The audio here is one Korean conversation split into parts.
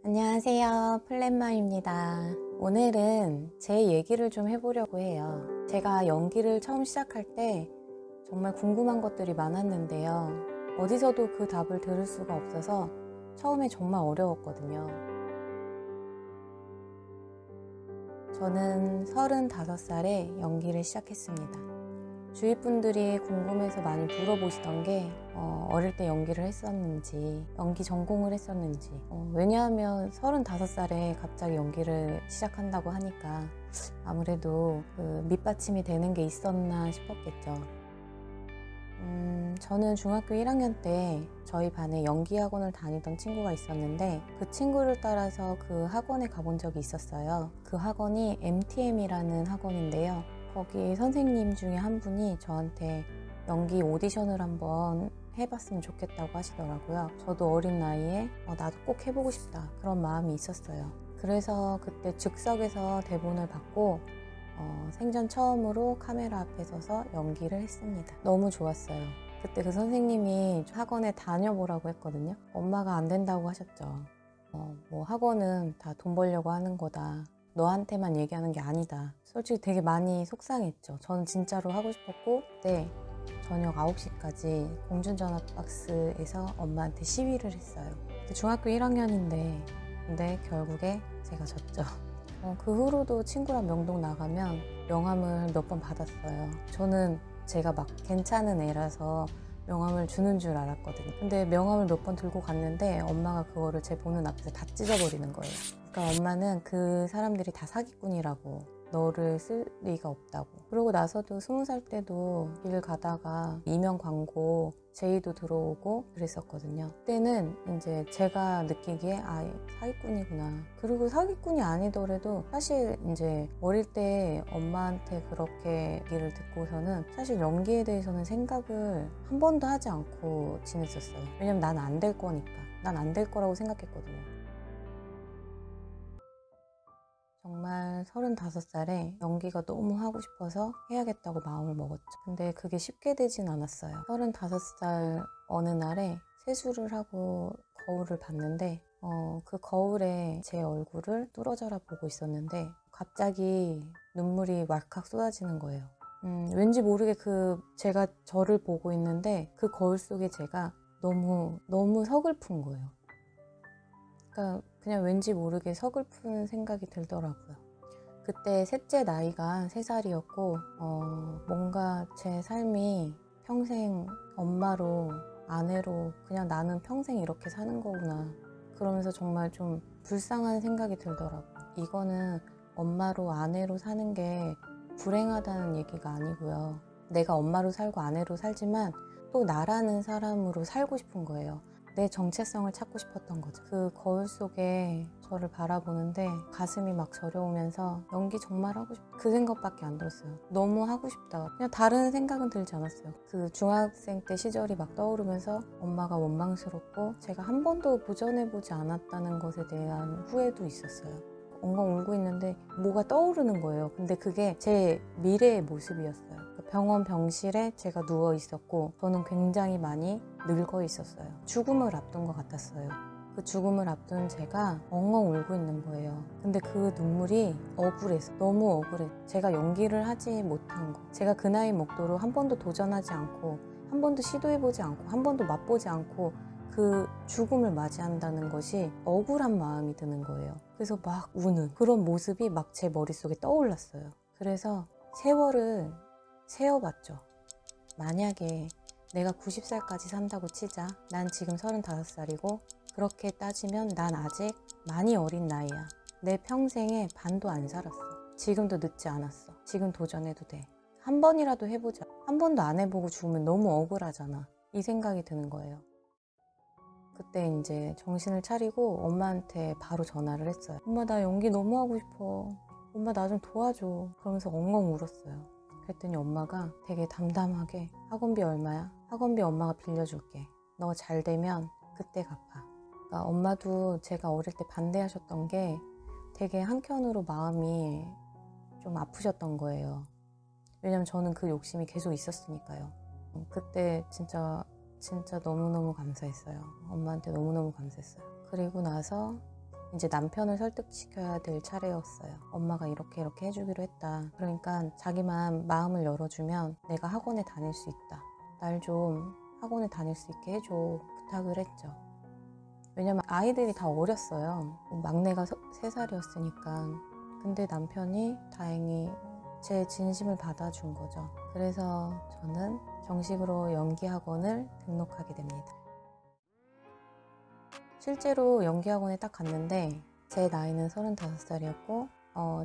안녕하세요, 플랫맘입니다. 오늘은 제 얘기를 좀 해보려고 해요. 제가 연기를 처음 시작할 때 정말 궁금한 것들이 많았는데요. 어디서도 그 답을 들을 수가 없어서 처음에 정말 어려웠거든요. 저는 35살에 연기를 시작했습니다. 주위 분들이 궁금해서 많이 물어보시던 게 어릴 때 연기를 했었는지, 연기 전공을 했었는지. 왜냐하면 35살에 갑자기 연기를 시작한다고 하니까 아무래도 그 밑받침이 되는 게 있었나 싶었겠죠. 저는 중학교 1학년 때 저희 반에 연기 학원을 다니던 친구가 있었는데 그 친구를 따라서 그 학원에 가본 적이 있었어요. 그 학원이 MTM이라는 학원인데요. 거기 선생님 중에 한 분이 저한테 연기 오디션을 한번 해봤으면 좋겠다고 하시더라고요. 저도 어린 나이에 나도 꼭 해보고 싶다 그런 마음이 있었어요. 그래서 그때 즉석에서 대본을 받고 생전 처음으로 카메라 앞에 서서 연기를 했습니다. 너무 좋았어요. 그때 그 선생님이 학원에 다녀보라고 했거든요. 엄마가 안 된다고 하셨죠. 뭐 학원은 다 돈 벌려고 하는 거다. 너한테만 얘기하는 게 아니다. 솔직히 되게 많이 속상했죠. 저는 진짜로 하고 싶었고 그때 저녁 9시까지 공중전화박스에서 엄마한테 시위를 했어요. 중학교 1학년인데 근데 결국에 제가 졌죠. 그 후로도 친구랑 명동 나가면 명함을 몇 번 받았어요. 저는 제가 막 괜찮은 애라서 명함을 주는 줄 알았거든요. 근데 명함을 몇 번 들고 갔는데 엄마가 그거를 제 보는 앞에서 다 찢어버리는 거예요. 그러니까 엄마는 그 사람들이 다 사기꾼이라고, 너를 쓸 리가 없다고. 그러고 나서도 20살 때도 길 가다가 이명 광고 제의도 들어오고 그랬었거든요. 그때는 이제 제가 느끼기에 사기꾼이구나. 그리고 사기꾼이 아니더라도 사실 이제 어릴 때 엄마한테 그렇게 얘기를 듣고서는 사실 연기에 대해서는 생각을 한 번도 하지 않고 지냈었어요. 왜냐면 난 안 될 거니까. 난 안 될 거라고 생각했거든요. 정말 35살에 연기가 너무 하고 싶어서 해야겠다고 마음을 먹었죠. 근데 그게 쉽게 되진 않았어요. 35살 어느 날에 세수를 하고 거울을 봤는데 그 거울에 제 얼굴을 뚫어져라 보고 있었는데 갑자기 눈물이 왈칵 쏟아지는 거예요. 왠지 모르게 제가 저를 보고 있는데 그 거울 속에 제가 너무 서글픈 거예요. 그러니까 그냥 왠지 모르게 서글픈 생각이 들더라고요. 그때 셋째 나이가 3살이었고 뭔가 제 삶이 평생 엄마로, 아내로 그냥 나는 평생 이렇게 사는 거구나. 그러면서 정말 좀 불쌍한 생각이 들더라고요. 이거는 엄마로, 아내로 사는 게 불행하다는 얘기가 아니고요. 내가 엄마로 살고 아내로 살지만 또 나라는 사람으로 살고 싶은 거예요. 내 정체성을 찾고 싶었던 거죠. 그 거울 속에 저를 바라보는데 가슴이 막 저려오면서 연기 정말 하고 싶다. 그 생각밖에 안 들었어요. 너무 하고 싶다. 그냥 다른 생각은 들지 않았어요. 그 중학생 때 시절이 막 떠오르면서 엄마가 원망스럽고 제가 한 번도 도전해보지 않았다는 것에 대한 후회도 있었어요. 엉엉 울고 있는데 뭐가 떠오르는 거예요. 근데 그게 제 미래의 모습이었어요. 병원 병실에 제가 누워 있었고 저는 굉장히 많이 늙어 있었어요. 죽음을 앞둔 것 같았어요. 그 죽음을 앞둔 제가 엉엉 울고 있는 거예요. 근데 그 눈물이 억울해서, 너무 억울해. 제가 연기를 하지 못한 거, 제가 그 나이 먹도록 한 번도 도전하지 않고 한 번도 시도해보지 않고 한 번도 맛보지 않고 그 죽음을 맞이한다는 것이 억울한 마음이 드는 거예요. 그래서 막 우는 그런 모습이 막 제 머릿속에 떠올랐어요. 그래서 세월을 세어봤죠. 만약에 내가 90살까지 산다고 치자. 난 지금 35살이고 그렇게 따지면 난 아직 많이 어린 나이야. 내 평생에 반도 안 살았어. 지금도 늦지 않았어. 지금 도전해도 돼. 한 번이라도 해보자. 한 번도 안 해보고 죽으면 너무 억울하잖아. 이 생각이 드는 거예요. 그때 이제 정신을 차리고 엄마한테 바로 전화를 했어요. 엄마, 나 연기 너무 하고 싶어. 엄마, 나 좀 도와줘. 그러면서 엉엉 울었어요. 그랬더니 엄마가 되게 담담하게 학원비 얼마야? 학원비 엄마가 빌려줄게. 너 잘 되면 그때 갚아. 그러니까 엄마도 제가 어릴 때 반대하셨던 게 되게 한켠으로 마음이 좀 아프셨던 거예요. 왜냐면 저는 그 욕심이 계속 있었으니까요. 그때 진짜 너무너무 감사했어요. 엄마한테 너무너무 감사했어요. 그리고 나서 이제 남편을 설득시켜야 될 차례였어요. 엄마가 이렇게 해주기로 했다. 그러니까 자기만 마음을 열어주면 내가 학원에 다닐 수 있다. 날 좀 학원에 다닐 수 있게 해줘. 부탁을 했죠. 왜냐면 아이들이 다 어렸어요. 막내가 3살이었으니까. 근데 남편이 다행히 제 진심을 받아준 거죠. 그래서 저는 정식으로 연기학원을 등록하게 됩니다. 실제로 연기학원에 딱 갔는데 제 나이는 35살이었고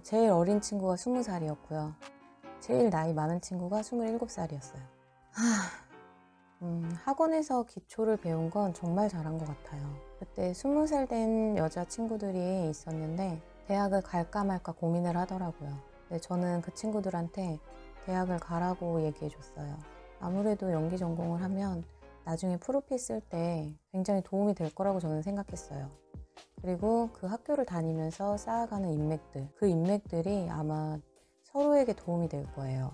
제일 어린 친구가 20살이었고요. 제일 나이 많은 친구가 27살이었어요. 학원에서 기초를 배운 건 정말 잘한 것 같아요. 그때 20살 된 여자친구들이 있었는데 대학을 갈까 말까 고민을 하더라고요. 근데 저는 그 친구들한테 대학을 가라고 얘기해 줬어요. 아무래도 연기 전공을 하면 나중에 프로필 쓸 때 굉장히 도움이 될 거라고 저는 생각했어요. 그리고 그 학교를 다니면서 쌓아가는 인맥들, 그 인맥들이 아마 서로에게 도움이 될 거예요.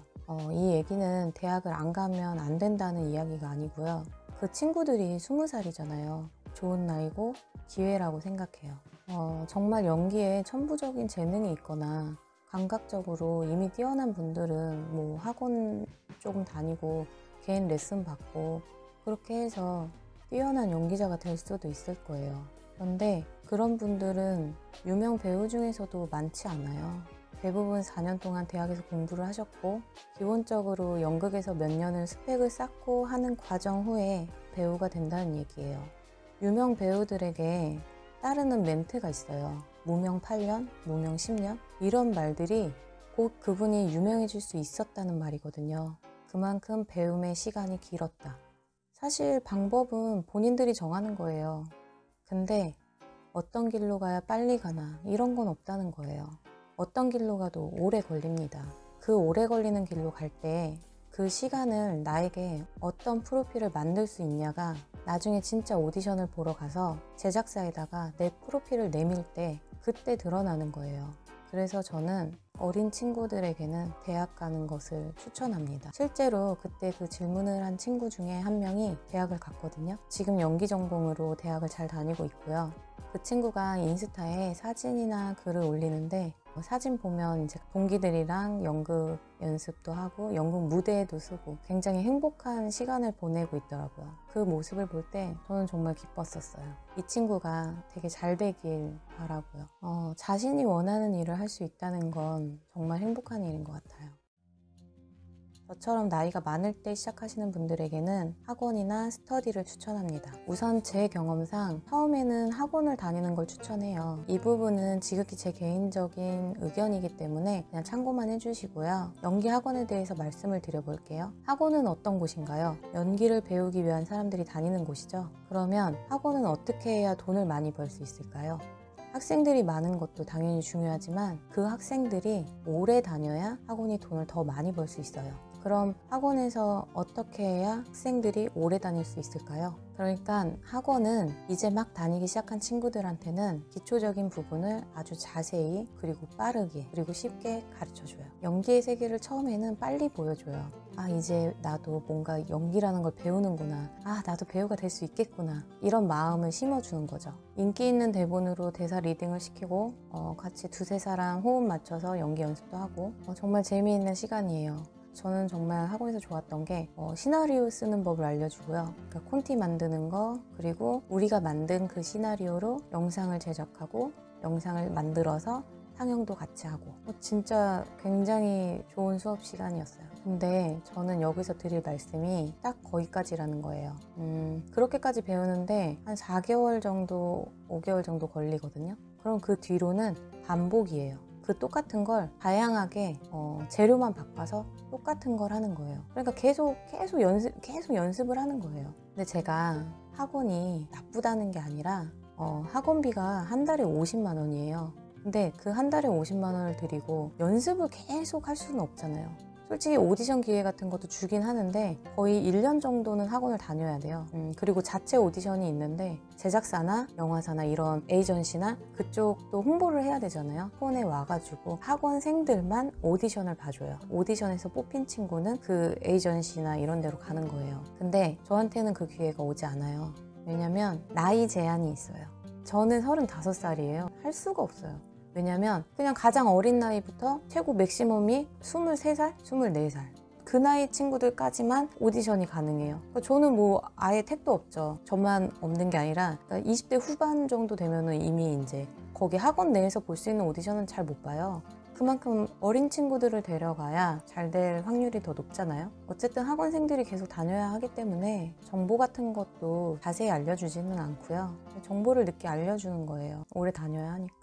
이 얘기는 대학을 안 가면 안 된다는 이야기가 아니고요. 그 친구들이 20살이잖아요. 좋은 나이고 기회라고 생각해요. 정말 연기에 천부적인 재능이 있거나 감각적으로 이미 뛰어난 분들은 뭐 학원 조금 다니고 개인 레슨 받고 그렇게 해서 뛰어난 연기자가 될 수도 있을 거예요. 그런데 그런 분들은 유명 배우 중에서도 많지 않아요. 대부분 4년 동안 대학에서 공부를 하셨고 기본적으로 연극에서 몇 년을 스펙을 쌓고 하는 과정 후에 배우가 된다는 얘기예요. 유명 배우들에게 따르는 멘트가 있어요. 무명 8년, 무명 10년 이런 말들이 곧 그분이 유명해질 수 있었다는 말이거든요. 그만큼 배움의 시간이 길었다. 사실 방법은 본인들이 정하는 거예요. 근데 어떤 길로 가야 빨리 가나 이런 건 없다는 거예요. 어떤 길로 가도 오래 걸립니다. 그 오래 걸리는 길로 갈 때 그 시간을 나에게 어떤 프로필을 만들 수 있냐가 나중에 진짜 오디션을 보러 가서 제작사에다가 내 프로필을 내밀 때 그때 드러나는 거예요. 그래서 저는 어린 친구들에게는 대학 가는 것을 추천합니다. 실제로 그때 그 질문을 한 친구 중에 한 명이 대학을 갔거든요. 지금 연기 전공으로 대학을 잘 다니고 있고요. 그 친구가 인스타에 사진이나 글을 올리는데 사진 보면 이제 동기들이랑 연극 연습도 하고 연극 무대에도 쓰고 굉장히 행복한 시간을 보내고 있더라고요. 그 모습을 볼 때 저는 정말 기뻤었어요. 이 친구가 되게 잘 되길 바라고요. 자신이 원하는 일을 할 수 있다는 건 정말 행복한 일인 것 같아요. 저처럼 나이가 많을 때 시작하시는 분들에게는 학원이나 스터디를 추천합니다. 우선 제 경험상 처음에는 학원을 다니는 걸 추천해요. 이 부분은 지극히 제 개인적인 의견이기 때문에 그냥 참고만 해주시고요. 연기 학원에 대해서 말씀을 드려볼게요. 학원은 어떤 곳인가요? 연기를 배우기 위한 사람들이 다니는 곳이죠. 그러면 학원은 어떻게 해야 돈을 많이 벌 수 있을까요? 학생들이 많은 것도 당연히 중요하지만 그 학생들이 오래 다녀야 학원이 돈을 더 많이 벌 수 있어요. 그럼 학원에서 어떻게 해야 학생들이 오래 다닐 수 있을까요? 그러니까 학원은 이제 막 다니기 시작한 친구들한테는 기초적인 부분을 아주 자세히 그리고 빠르게 그리고 쉽게 가르쳐줘요. 연기의 세계를 처음에는 빨리 보여줘요. 이제 나도 뭔가 연기라는 걸 배우는구나. 나도 배우가 될 수 있겠구나. 이런 마음을 심어주는 거죠. 인기 있는 대본으로 대사 리딩을 시키고 같이 두세 사람 호흡 맞춰서 연기 연습도 하고 정말 재미있는 시간이에요. 저는 정말 학원에서 좋았던 게 시나리오 쓰는 법을 알려주고요. 그러니까 콘티 만드는 거 그리고 우리가 만든 그 시나리오로 영상을 제작하고 영상을 만들어서 상영도 같이 하고 진짜 굉장히 좋은 수업 시간이었어요. 근데 저는 여기서 드릴 말씀이 딱 거기까지라는 거예요. 그렇게까지 배우는데 한 4개월 정도 5개월 정도 걸리거든요. 그럼 그 뒤로는 반복이에요. 그 똑같은 걸 다양하게 재료만 바꿔서 똑같은 걸 하는 거예요. 그러니까 계속 연습을 하는 거예요. 근데 제가 학원이 나쁘다는 게 아니라 학원비가 한 달에 50만 원이에요. 근데 그 한 달에 50만 원을 들이고 연습을 계속 할 수는 없잖아요. 솔직히 오디션 기회 같은 것도 주긴 하는데 거의 1년 정도는 학원을 다녀야 돼요. 그리고 자체 오디션이 있는데 제작사나 영화사나 이런 에이전시나 그쪽도 홍보를 해야 되잖아요. 폰에 와가지고 학원생들만 오디션을 봐줘요. 오디션에서 뽑힌 친구는 그 에이전시나 이런 데로 가는 거예요. 근데 저한테는 그 기회가 오지 않아요. 왜냐면 나이 제한이 있어요. 저는 35살이에요. 할 수가 없어요. 왜냐면 그냥 가장 어린 나이부터 최고 맥시멈이 23살, 24살. 그 나이 친구들까지만 오디션이 가능해요. 그러니까 저는 뭐 아예 택도 없죠. 저만 없는 게 아니라 20대 후반 정도 되면은 이미 이제 거기 학원 내에서 볼 수 있는 오디션은 잘 못 봐요. 그만큼 어린 친구들을 데려가야 잘 될 확률이 더 높잖아요. 어쨌든 학원생들이 계속 다녀야 하기 때문에 정보 같은 것도 자세히 알려주지는 않고요. 정보를 늦게 알려주는 거예요. 오래 다녀야 하니까.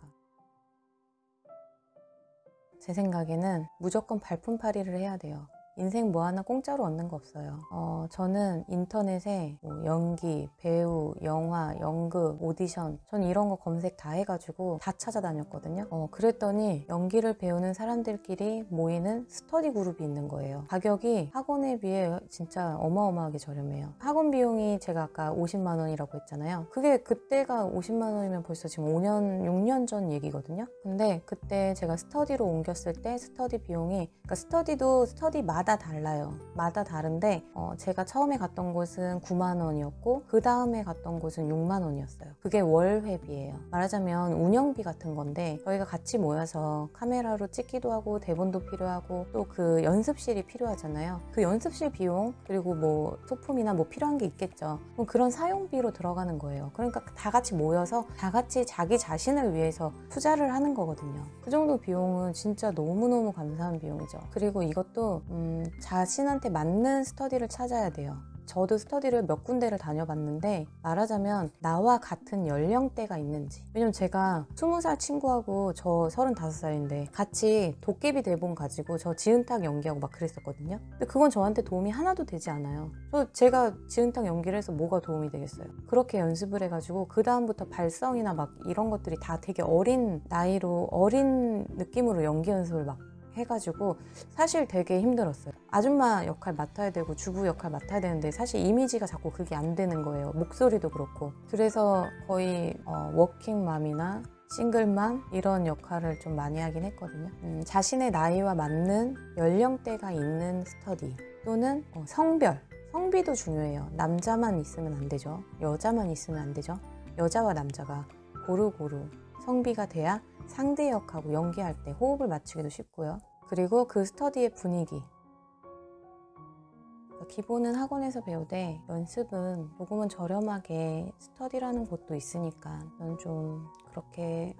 제 생각에는 무조건 발품팔이를 해야 돼요. 인생 뭐 하나 공짜로 얻는 거 없어요. 저는 인터넷에 뭐 연기, 배우, 영화, 연극, 오디션 전 이런 거 검색 다 해가지고 다 찾아다녔거든요. 그랬더니 연기를 배우는 사람들끼리 모이는 스터디 그룹이 있는 거예요. 가격이 학원에 비해 진짜 어마어마하게 저렴해요. 학원 비용이 제가 아까 50만 원이라고 했잖아요. 그게 그때가 50만 원이면 벌써 지금 5년, 6년 전 얘기거든요. 근데 그때 제가 스터디로 옮겼을 때 스터디 비용이, 그러니까 스터디도 스터디마다 달라요. 마다 다른데 제가 처음에 갔던 곳은 9만 원이었고 그 다음에 갔던 곳은 6만 원이었어요. 그게 월 회비예요. 말하자면 운영비 같은 건데 저희가 같이 모여서 카메라로 찍기도 하고 대본도 필요하고 또 그 연습실이 필요하잖아요. 그 연습실 비용 그리고 뭐 소품이나 뭐 필요한 게 있겠죠. 그런 사용비로 들어가는 거예요. 그러니까 다 같이 모여서 다 같이 자기 자신을 위해서 투자를 하는 거거든요. 그 정도 비용은 진짜 너무너무 감사한 비용이죠. 그리고 이것도 자신한테 맞는 스터디를 찾아야 돼요. 저도 스터디를 몇 군데를 다녀봤는데 말하자면 나와 같은 연령대가 있는지. 왜냐면 제가 20살 친구하고 저 35살인데 같이 도깨비 대본 가지고 저 지은탁 연기하고 막 그랬었거든요. 근데 그건 저한테 도움이 하나도 되지 않아요. 제가 지은탁 연기를 해서 뭐가 도움이 되겠어요. 그렇게 연습을 해가지고 그 다음부터 발성이나 막 이런 것들이 다 되게 어린 나이로 어린 느낌으로 연기 연습을 막 해가지고 사실 되게 힘들었어요. 아줌마 역할 맡아야 되고 주부 역할 맡아야 되는데 사실 이미지가 자꾸 그게 안 되는 거예요. 목소리도 그렇고. 그래서 거의 워킹맘이나 싱글맘 이런 역할을 좀 많이 하긴 했거든요. 자신의 나이와 맞는 연령대가 있는 스터디 또는 성별, 성비도 중요해요. 남자만 있으면 안 되죠. 여자만 있으면 안 되죠. 여자와 남자가 고루고루 성비가 돼야 상대 역하고 연기할 때 호흡을 맞추기도 쉽고요. 그리고 그 스터디의 분위기. 기본은 학원에서 배우되 연습은 조금은 저렴하게 스터디라는 곳도 있으니까 저는 좀 그렇게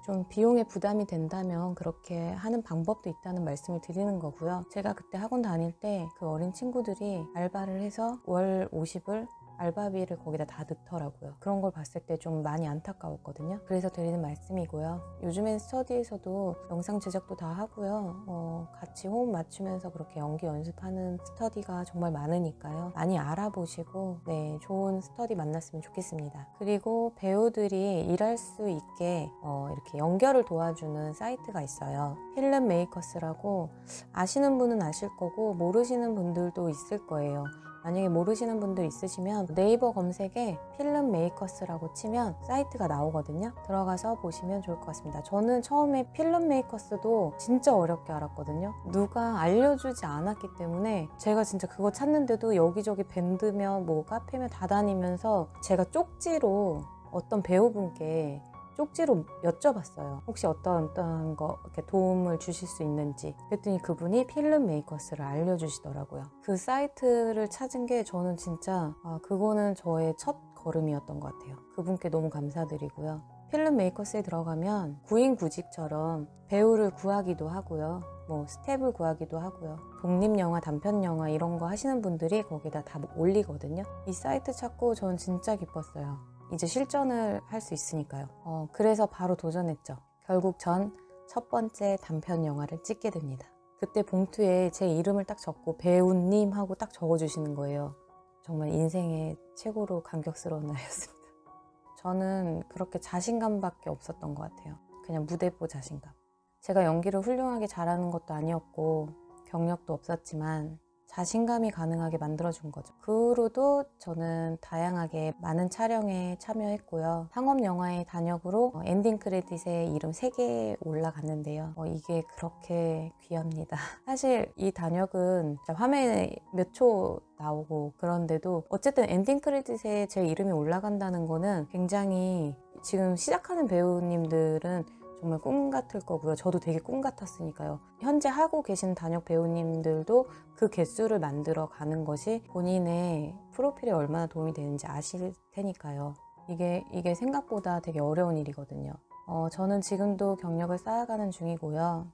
좀 비용에 부담이 된다면 그렇게 하는 방법도 있다는 말씀을 드리는 거고요. 제가 그때 학원 다닐 때 그 어린 친구들이 알바를 해서 월 50을 알바비를 거기다 다 넣더라고요. 그런 걸 봤을 때 좀 많이 안타까웠거든요. 그래서 드리는 말씀이고요. 요즘엔 스터디에서도 영상 제작도 다 하고요. 같이 호흡 맞추면서 그렇게 연기 연습하는 스터디가 정말 많으니까요. 많이 알아보시고 좋은 스터디 만났으면 좋겠습니다. 그리고 배우들이 일할 수 있게 이렇게 연결을 도와주는 사이트가 있어요. 필름 메이커스라고 아시는 분은 아실 거고 모르시는 분들도 있을 거예요. 만약에 모르시는 분들 있으시면 네이버 검색에 필름 메이커스라고 치면 사이트가 나오거든요. 들어가서 보시면 좋을 것 같습니다. 저는 처음에 필름 메이커스도 진짜 어렵게 알았거든요. 누가 알려주지 않았기 때문에 제가 진짜 그거 찾는데도 여기저기 밴드며 뭐 카페며 다 다니면서 제가 쪽지로 어떤 배우분께 쪽지로 여쭤봤어요. 혹시 어떤 거 이렇게 도움을 주실 수 있는지. 그랬더니 그분이 필름 메이커스를 알려주시더라고요. 그 사이트를 찾은 게 저는 진짜 그거는 저의 첫 걸음이었던 것 같아요. 그분께 너무 감사드리고요. 필름 메이커스에 들어가면 구인구직처럼 배우를 구하기도 하고요. 뭐 스텝을 구하기도 하고요. 독립영화, 단편영화 이런 거 하시는 분들이 거기다 다 올리거든요. 이 사이트 찾고 저는 진짜 기뻤어요. 이제 실전을 할 수 있으니까요. 그래서 바로 도전했죠. 결국 전 첫 번째 단편 영화를 찍게 됩니다. 그때 봉투에 제 이름을 딱 적고 배우님 하고 딱 적어주시는 거예요. 정말 인생의 최고로 감격스러운 날이었습니다. 저는 그렇게 자신감밖에 없었던 것 같아요. 그냥 무대보 자신감. 제가 연기를 훌륭하게 잘하는 것도 아니었고 경력도 없었지만 자신감이 가능하게 만들어준 거죠. 그 후로도 저는 다양하게 많은 촬영에 참여했고요. 상업영화의 단역으로 엔딩 크레딧에 이름 3개 올라갔는데요. 이게 그렇게 귀합니다. 사실 이 단역은 화면에 몇 초 나오고 그런데도 어쨌든 엔딩 크레딧에 제 이름이 올라간다는 거는 굉장히 지금 시작하는 배우님들은 정말 꿈 같을 거고요. 저도 되게 꿈 같았으니까요. 현재 하고 계신 단역 배우님들도 그 개수를 만들어 가는 것이 본인의 프로필에 얼마나 도움이 되는지 아실 테니까요. 이게 생각보다 되게 어려운 일이거든요. 저는 지금도 경력을 쌓아가는 중이고요.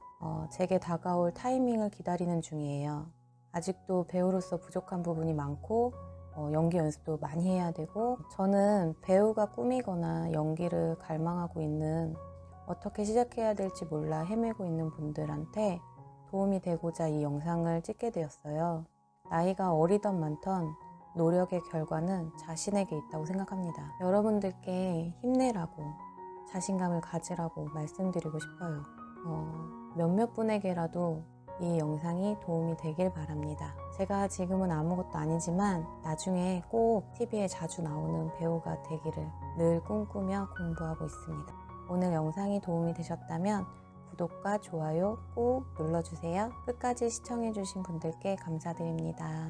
제게 다가올 타이밍을 기다리는 중이에요. 아직도 배우로서 부족한 부분이 많고 연기 연습도 많이 해야 되고, 저는 배우가 꿈이거나 연기를 갈망하고 있는, 어떻게 시작해야 될지 몰라 헤매고 있는 분들한테 도움이 되고자 이 영상을 찍게 되었어요. 나이가 어리던 많던 노력의 결과는 자신에게 있다고 생각합니다. 여러분들께 힘내라고, 자신감을 가지라고 말씀드리고 싶어요. 몇몇 분에게라도 이 영상이 도움이 되길 바랍니다. 제가 지금은 아무것도 아니지만 나중에 꼭 TV에 자주 나오는 배우가 되기를 늘 꿈꾸며 공부하고 있습니다. 오늘 영상이 도움이 되셨다면 구독과 좋아요 꼭 눌러주세요. 끝까지 시청해주신 분들께 감사드립니다.